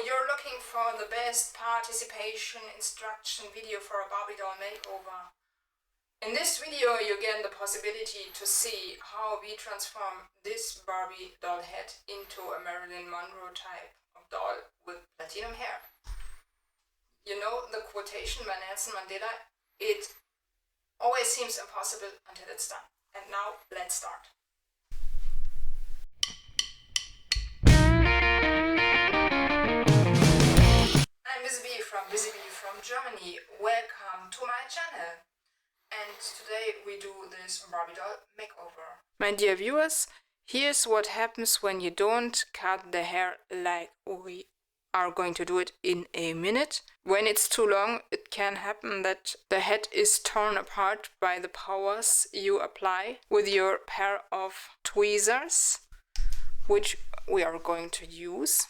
you're looking for the best participation instruction video for a Barbie doll makeover. In this video you get the possibility to see how we transform this Barbie doll head into a Marilyn Monroe type of doll with platinum hair. You know the quotation by Nelson Mandela, it always seems impossible until it's done. And now let's start. I'm Busybfromgermany. Welcome to my channel. And today we do this Barbie doll makeover. My dear viewers, here's what happens when you don't cut the hair like we are going to do it in a minute. When it's too long, it can happen that the head is torn apart by the powers you apply with your pair of tweezers, which we are going to use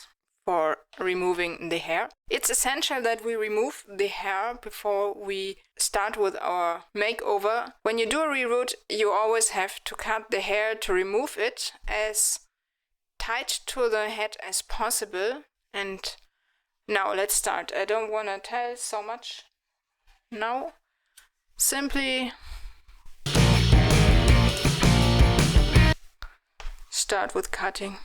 for removing the hair. It's essential that we remove the hair before we start with our makeover. When you do a reroot, you always have to cut the hair to remove it as tight to the head as possible. And now let's start. I don't want to tell so much now. Simply start with cutting.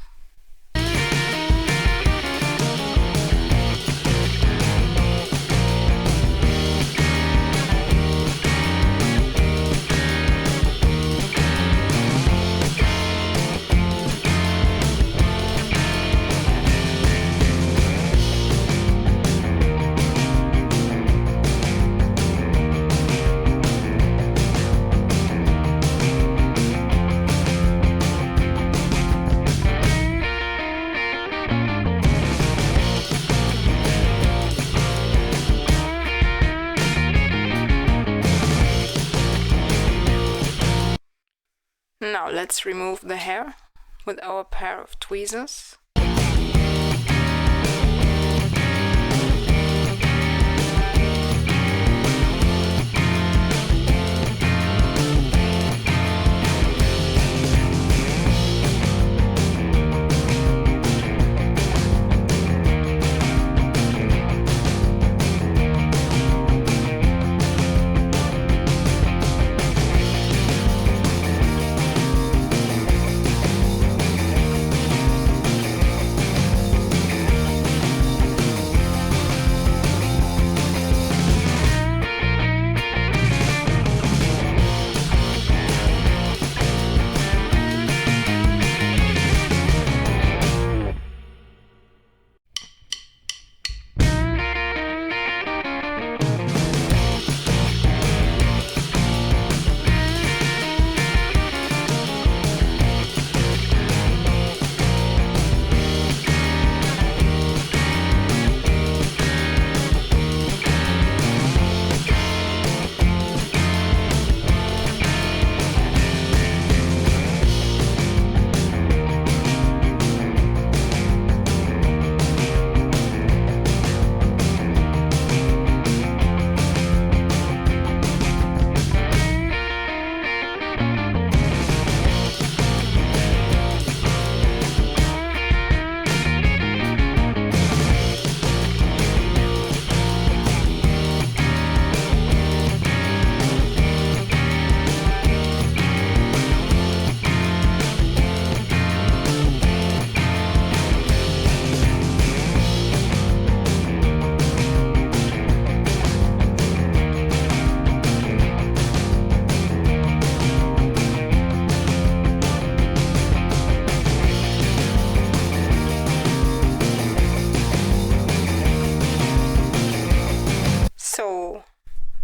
Now let's remove the hair with our pair of tweezers.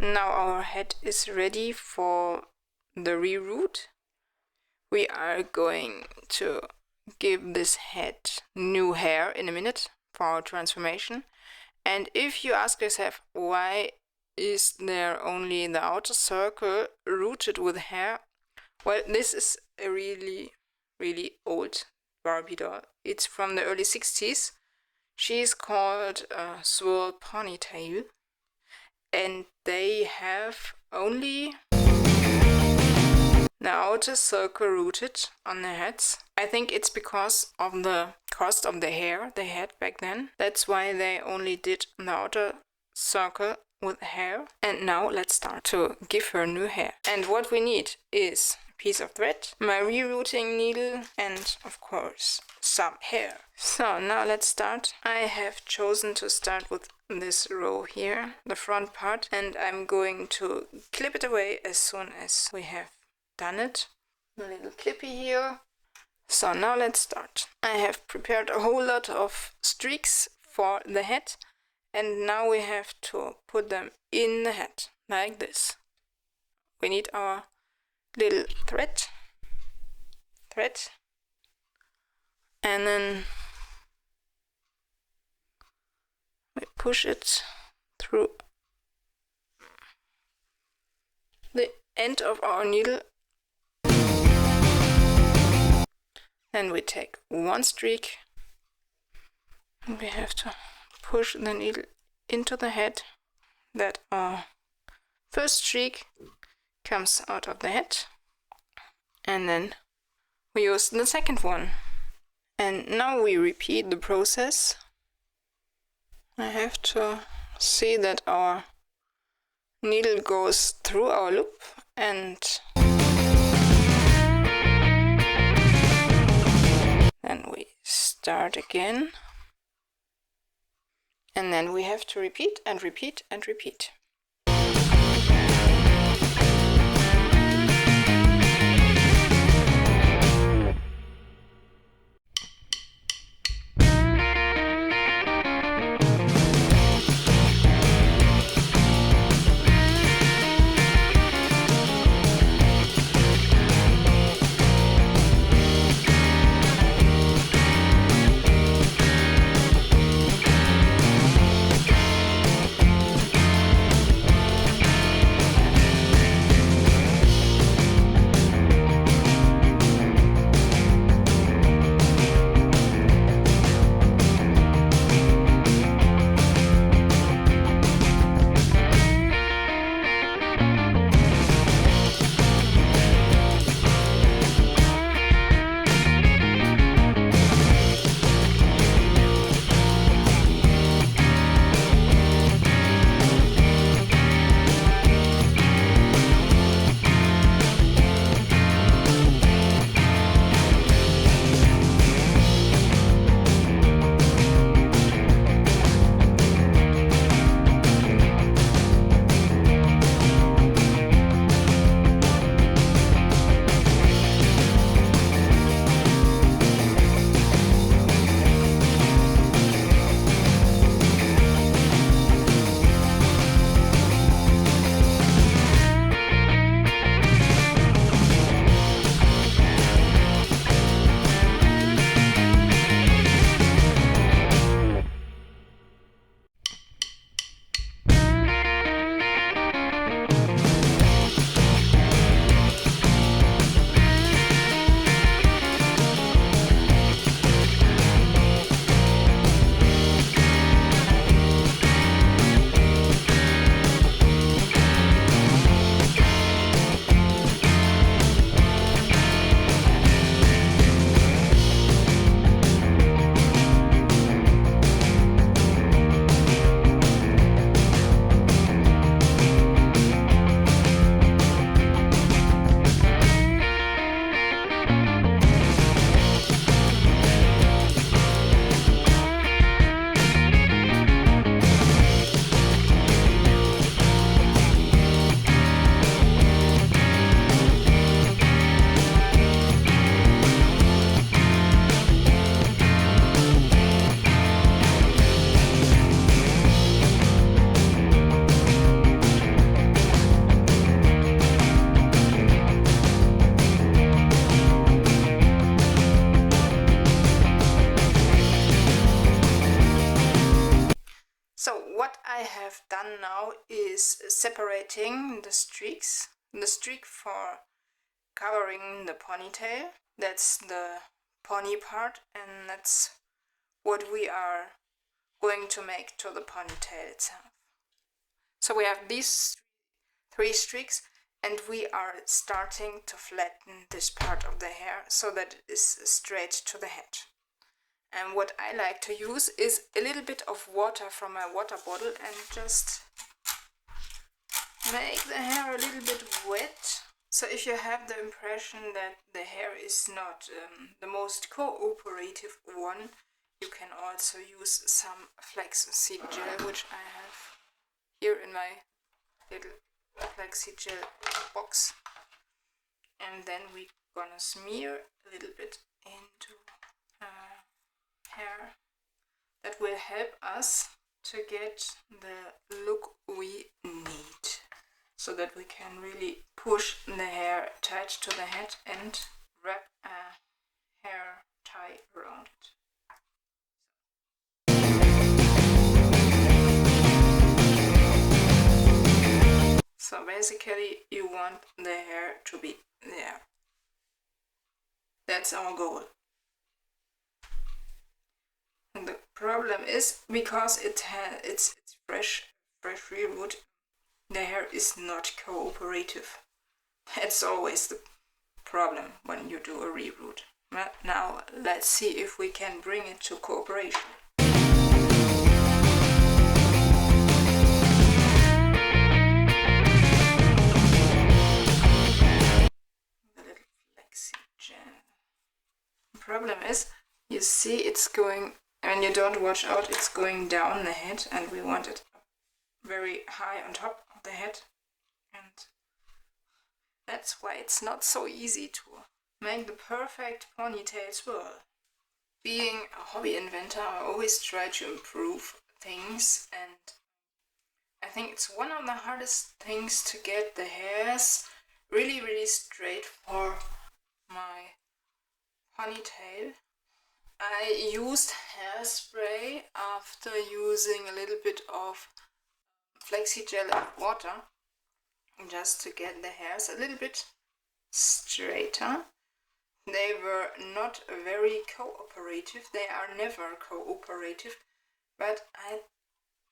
Now our head is ready for the reroot. We are going to give this head new hair in a minute for our transformation. And if you ask yourself, why is there only the outer circle rooted with hair? Well, this is a really old Barbie doll. It's from the early 60s. She's called Swirl Ponytail. And they have only the outer circle rooted on their heads. I think it's because of the cost of the hair they had back then. That's why they only did the outer circle with hair. And now let's start to give her new hair. And what we need is a piece of thread, my rerooting needle, and of course some hair. So now let's start. I have chosen to start with this row here, the front part, and I'm going to clip it away as soon as we have done it. A little clippy here. So now let's start. I have prepared a whole lot of streaks for the head, and now we have to put them in the head, like this. We need our little thread, and then we push it through the end of our needle. Then we take one streak and we have to push the needle into the head, that our first streak comes out of the head, and then we use the second one. And now we repeat the process. I have to see that our needle goes through our loop, and then we start again, and then we have to repeat and repeat and repeat. I have done now is separating the streaks. The streak for covering the ponytail, that's the pony part, and that's what we are going to make to the ponytail itself. So we have these 3 streaks, And we are starting to flatten this part of the hair so that it is straight to the head. And what I like to use is a little bit of water from my water bottle and just make the hair a little bit wet. So if you have the impression that the hair is not the most cooperative one, you can also use some flaxseed gel, which I have here in my little flaxseed gel box. And then we're gonna smear a little bit into hair. That will help us to get the look we need, so that we can really push the hair tight to the head and wrap a hair tie around it. So basically you want the hair to be there. That's our goal. And the problem is, because it's fresh reroot, the hair is not cooperative. That's always the problem when you do a reroot. But now let's see if we can bring it to cooperation. The little flaxseed gel. The problem is, you see it's going, when you don't watch out, it's going down the head, and we want it very high on top of the head, and that's why it's not so easy to make the perfect ponytail swirl. Being a hobby inventor, I always try to improve things, and I think it's one of the hardest things to get the hairs really straight for my ponytail. I used hairspray after using a little bit of flaxseed gel and water, just to get the hairs a little bit straighter. They were not very cooperative. They are never cooperative, but I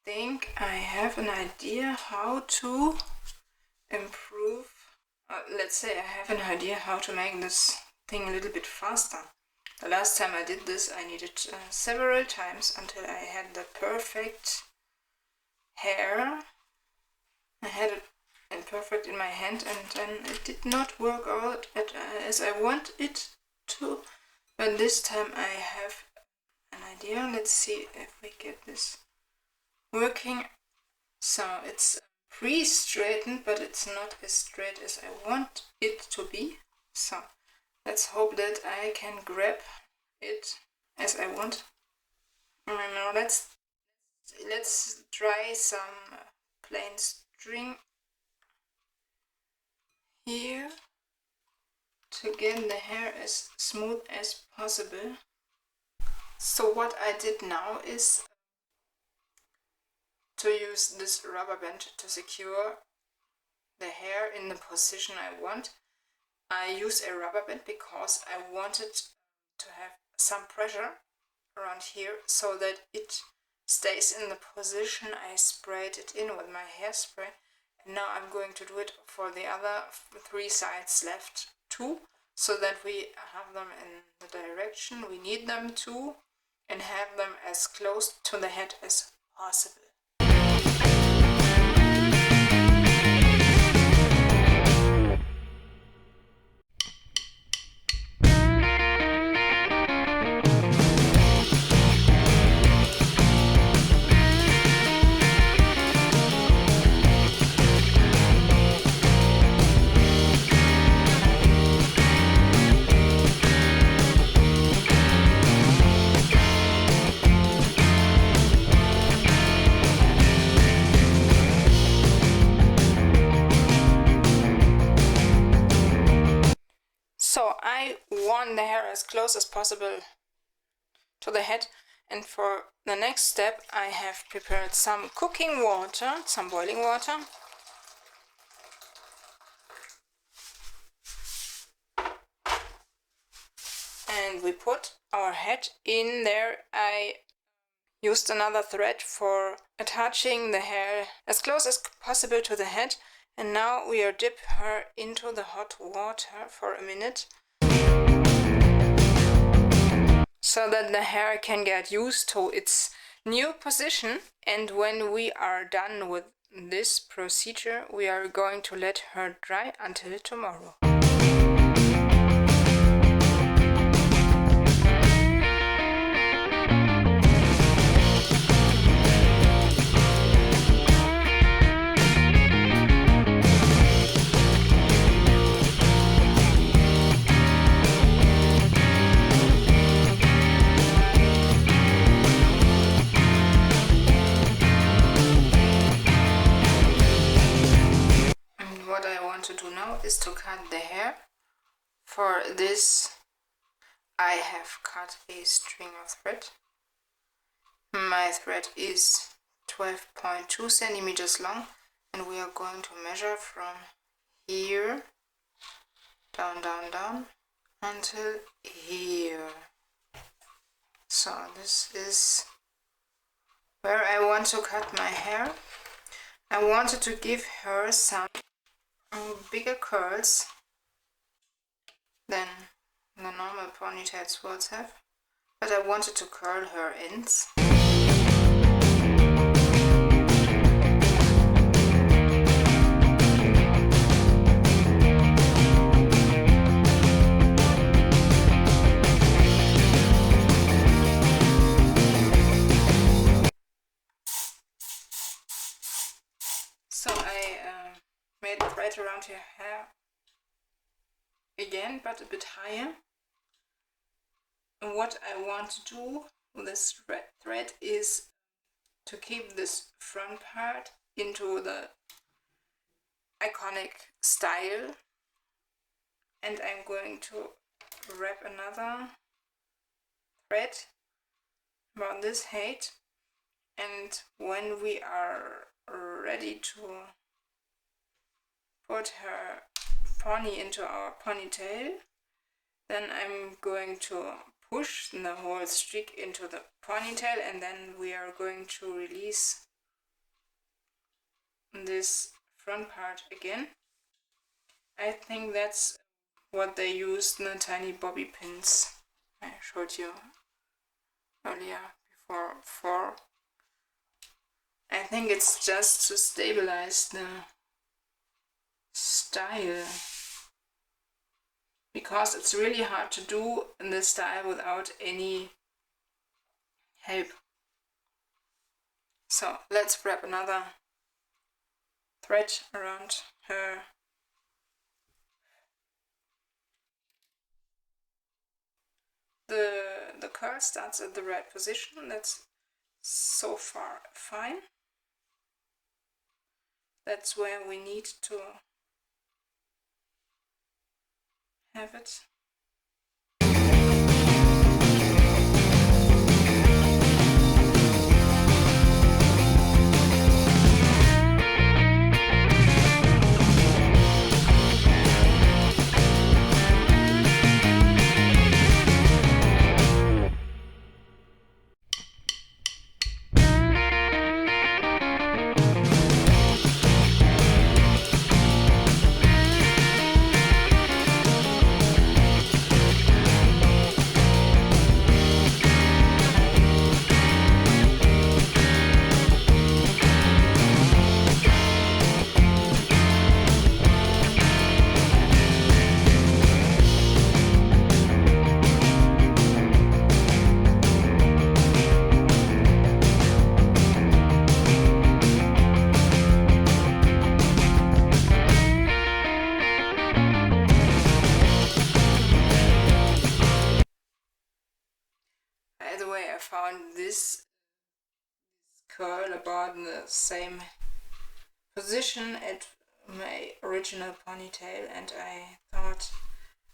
think I have an idea how to improve. Let's say I have an idea how to make this thing a little bit faster. The last time I did this, I needed several times until I had the perfect hair. I had it perfect in my hand, and then it did not work out as I want it to. But this time I have an idea. Let's see if we get this working. So it's pre-straightened, but it's not as straight as I want it to be. So let's hope that I can grab it as I want. Now let's try some plain string here to get the hair as smooth as possible. So what I did now is to use this rubber band to secure the hair in the position I want. I use a rubber band because I wanted to have some pressure around here so that it stays in the position I sprayed it in with my hairspray. And now I'm going to do it for the other 3 sides left too, so that we have them in the direction we need them to and have them as close to the head as possible. So I want the hair as close as possible to the head, and for the next step I have prepared some cooking water, some boiling water. And we put our head in there. I used another thread for attaching the hair as close as possible to the head, And now we are dip her into the hot water for a minute, so that the hair can get used to its new position. And when we are done with this procedure, we are going to let her dry until tomorrow. What I want to do now is to cut the hair. For this I have cut a string of thread. My thread is 12.2 centimeters long, and we are going to measure from here down until here. So this is where I want to cut my hair. I wanted to give her some bigger curls than the normal ponytail swirls have, but I wanted to curl her ends. So I made a thread around her hair again, but a bit higher. And what I want to do with this thread is to keep this front part into the iconic style, and I'm going to wrap another thread about this height. And when we are ready to put her pony into our ponytail, then I'm going to push the whole streak into the ponytail, and then we are going to release this front part again. I think that's what they used in the tiny bobby pins I showed you earlier before. I think it's just to stabilize the style, because it's really hard to do in this style without any help. So let's wrap another thread around her. The curl starts at the right position. That's so far fine. That's where we need to have it. By the way, I found this curl about in the same position at my original ponytail, and I thought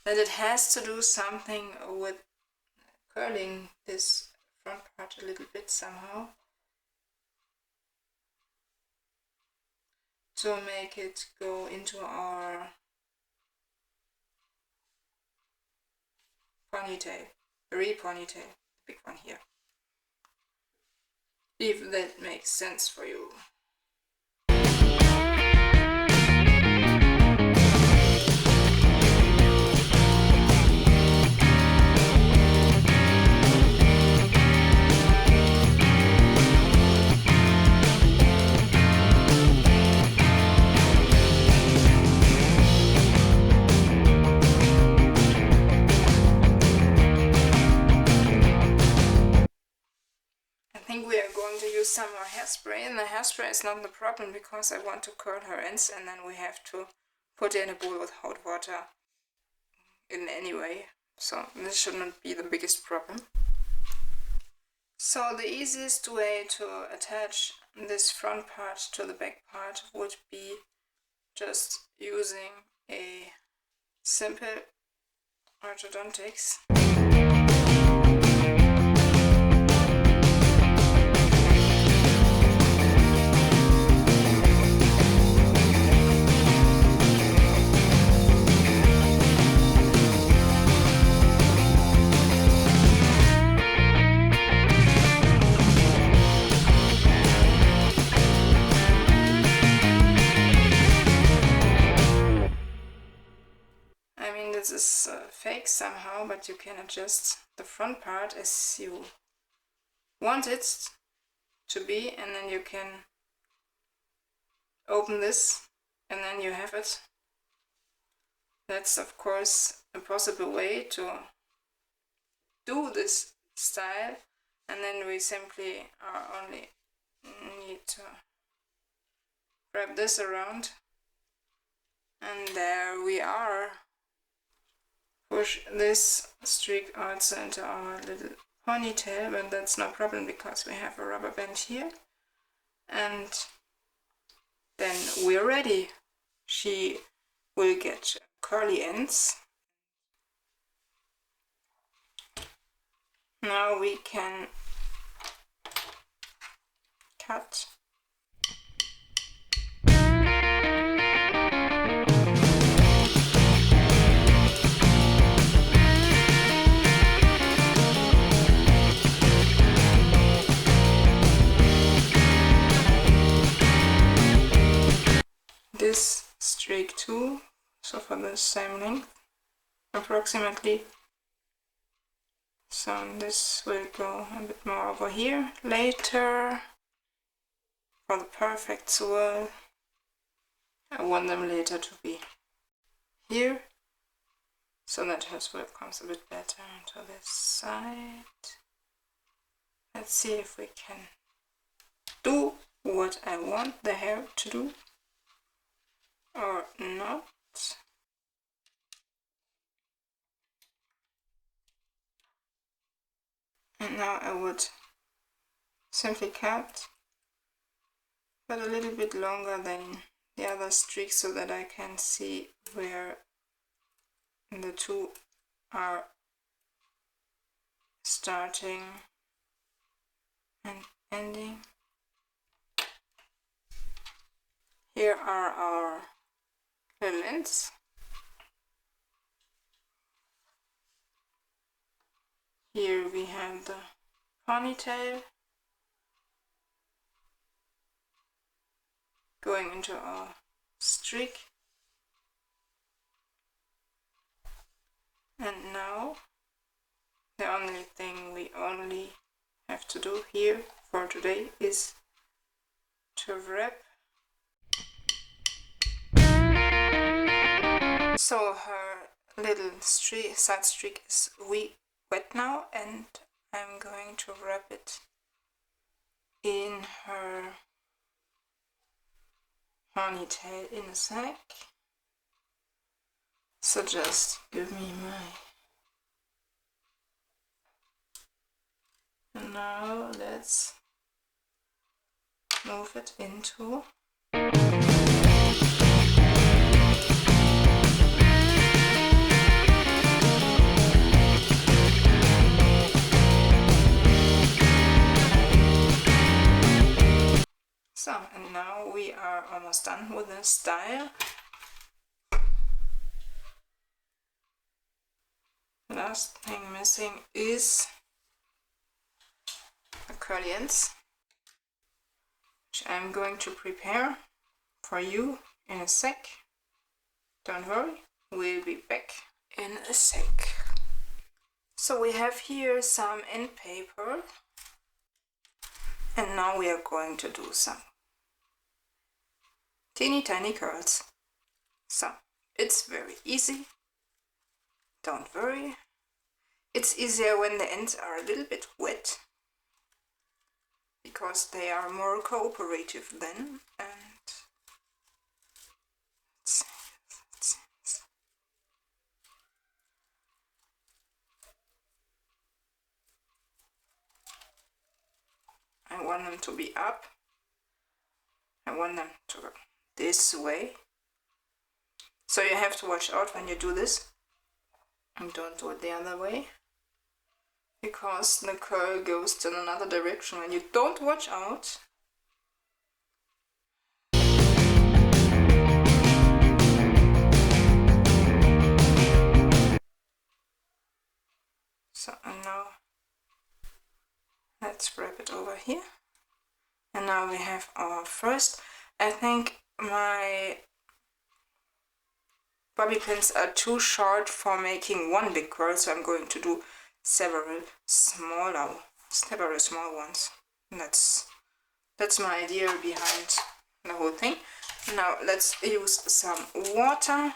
that it has to do something with curling this front part a little bit somehow to make it go into our ponytail, the re-ponytail, the big one here. If that makes sense for you. going to use some more hairspray, and the hairspray is not the problem because I want to curl her ends, and then we have to put it in a bowl with hot water in any way. So this should not be the biggest problem. So the easiest way to attach this front part to the back part would be just using a simple orthodontics. This is fake somehow, but you can adjust the front part as you want it to be, and then you can open this and then you have it. That's of course a possible way to do this style, and then we simply only need to wrap this around, and there we are. Push this streak also into our little ponytail, but that's no problem because we have a rubber band here, and then we're ready. She will get curly ends. Now we can cut. This streak too, so for the same length approximately. So this will go a bit more over here later for the perfect swirl. I want them later to be here so that her swirl comes a bit better into this side. Let's see if we can do what I want the hair to do or not. And now I would simply cut, but a little bit longer than the other streaks so that I can see where the two are starting and ending. Here are our little ends. Here we have the ponytail going into our streak. And now the only thing we only have to do here for today is to wrap. So her little side streak is wet now, and I'm going to wrap it in her ponytail in a sec. So just give me my... And now let's move it into... So, and now we are almost done with the style. Last thing missing is the curly ends, which I'm going to prepare for you in a sec. Don't worry, we'll be back in a sec. So we have here some end paper, and now we are going to do some teeny tiny curls. So it's very easy, don't worry. It's easier when the ends are a little bit wet. because they are more cooperative then. And I want them to be up. I want them to go this way. So you have to watch out when you do this. And don't do it the other way, because the curl goes in another direction when you don't watch out. So, and now let's wrap it over here. And now we have our first. I think my bobby pins are too short for making one big curl, so I'm going to do several small ones. That's my idea behind the whole thing. Now let's use some water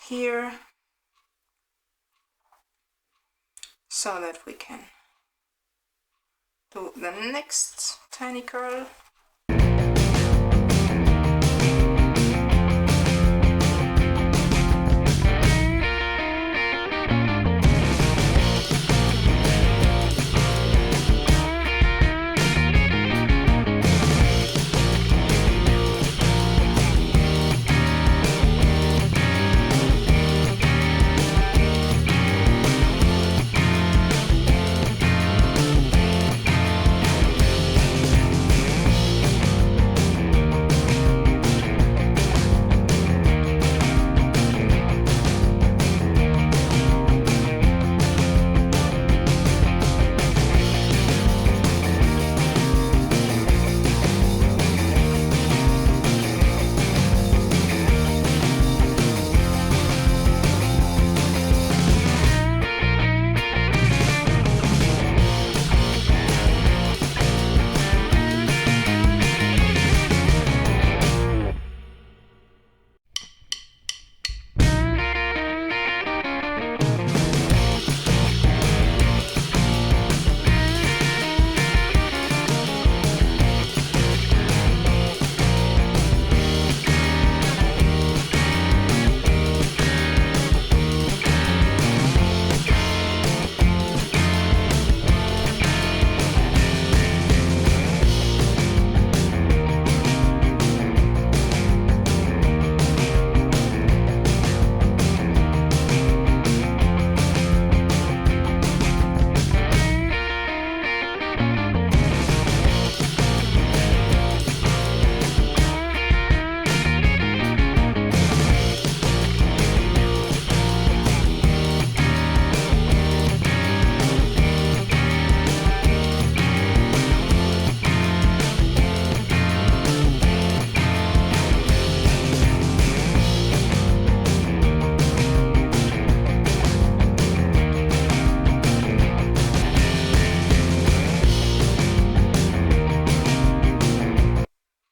here, so that we can do the next tiny curl.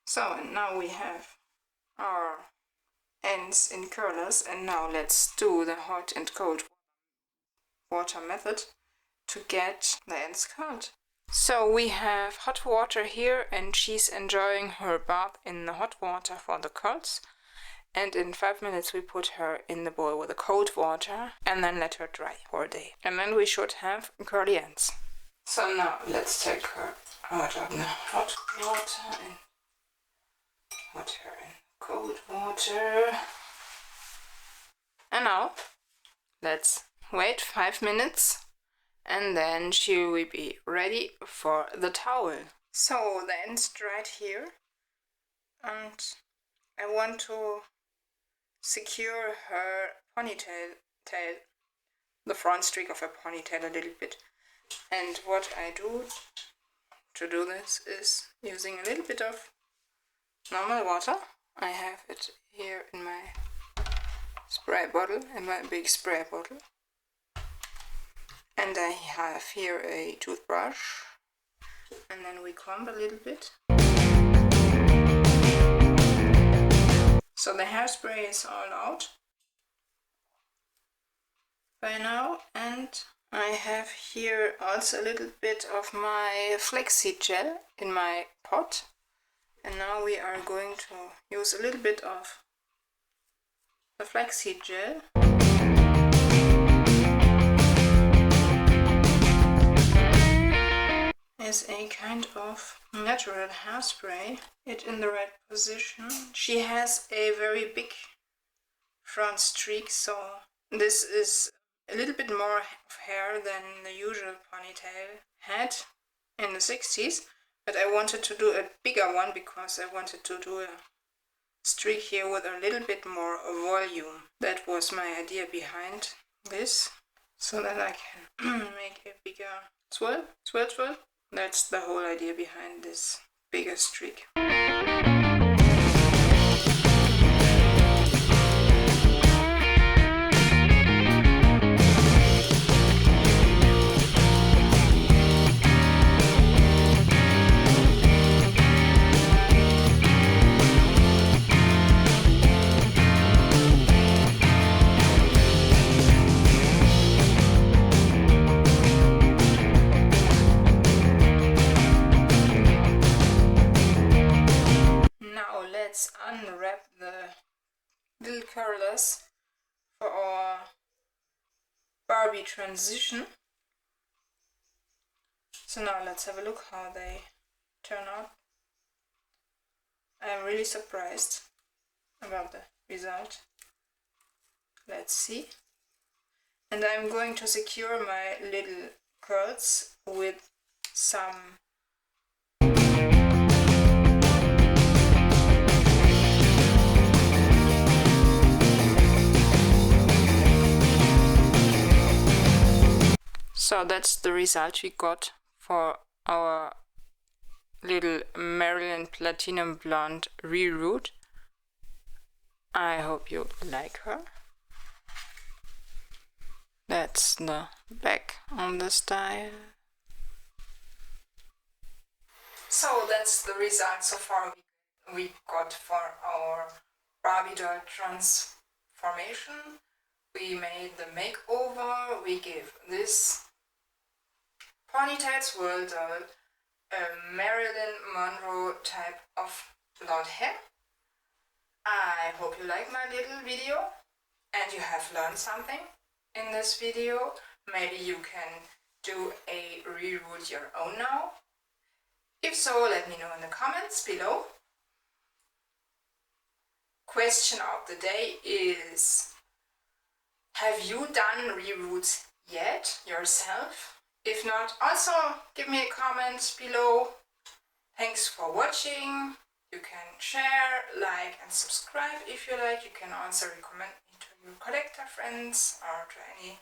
So, and now we have our ends in curlers, and now let's do the hot and cold water method to get the ends curled. So we have hot water here, and she's enjoying her bath in the hot water for the curls. And in 5 minutes we put her in the bowl with the cold water and then let her dry for a day. And then we should have curly ends. So now let's take her out of the hot water and put her in cold water. And now let's wait 5 minutes, and then she will be ready for the towel. So the ends dried here, and I want to secure her ponytail, the front streak of her ponytail a little bit. And what I do to do this is using a little bit of normal water. I have it here in my spray bottle, in my big spray bottle. And I have here a toothbrush, and then we comb a little bit. So the hairspray is all out by now, and I have here also a little bit of my flaxseed gel in my pot, and now we are going to use a little bit of the flaxseed gel. As a kind of natural hairspray, it in the right position. She has a very big front streak, so this is a little bit more of hair than the usual ponytail had in the 60s, but I wanted to do a bigger one because I wanted to do a streak here with a little bit more volume. That was my idea behind this, so that I can make a bigger swirl. That's the whole idea behind this bigger streak. Let's unwrap the little curlers for our Barbie transition. So now let's have a look how they turn out. I'm really surprised about the result. Let's see. And I'm going to secure my little curls with some So that's the result we got for our little Marilyn Platinum Blonde reroot. I hope you like her. That's the back on the style. So that's the result so far we got for our Barbie doll transformation. We made the makeover, we gave this Ponytail Swirl doll a Marilyn Monroe type of blonde hair. I hope you like my little video and you have learned something in this video. Maybe you can do a reroot your own now. If so, let me know in the comments below. Question of the day is: have you done reroots yet yourself? If not, also give me a comment below. Thanks for watching. You can share, like and subscribe if you like. You can also recommend me to your collector friends or to any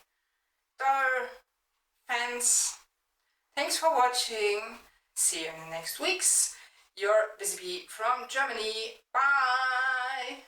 doll fans. Thanks for watching. See you in the next weeks. Your Busybee from Germany. Bye!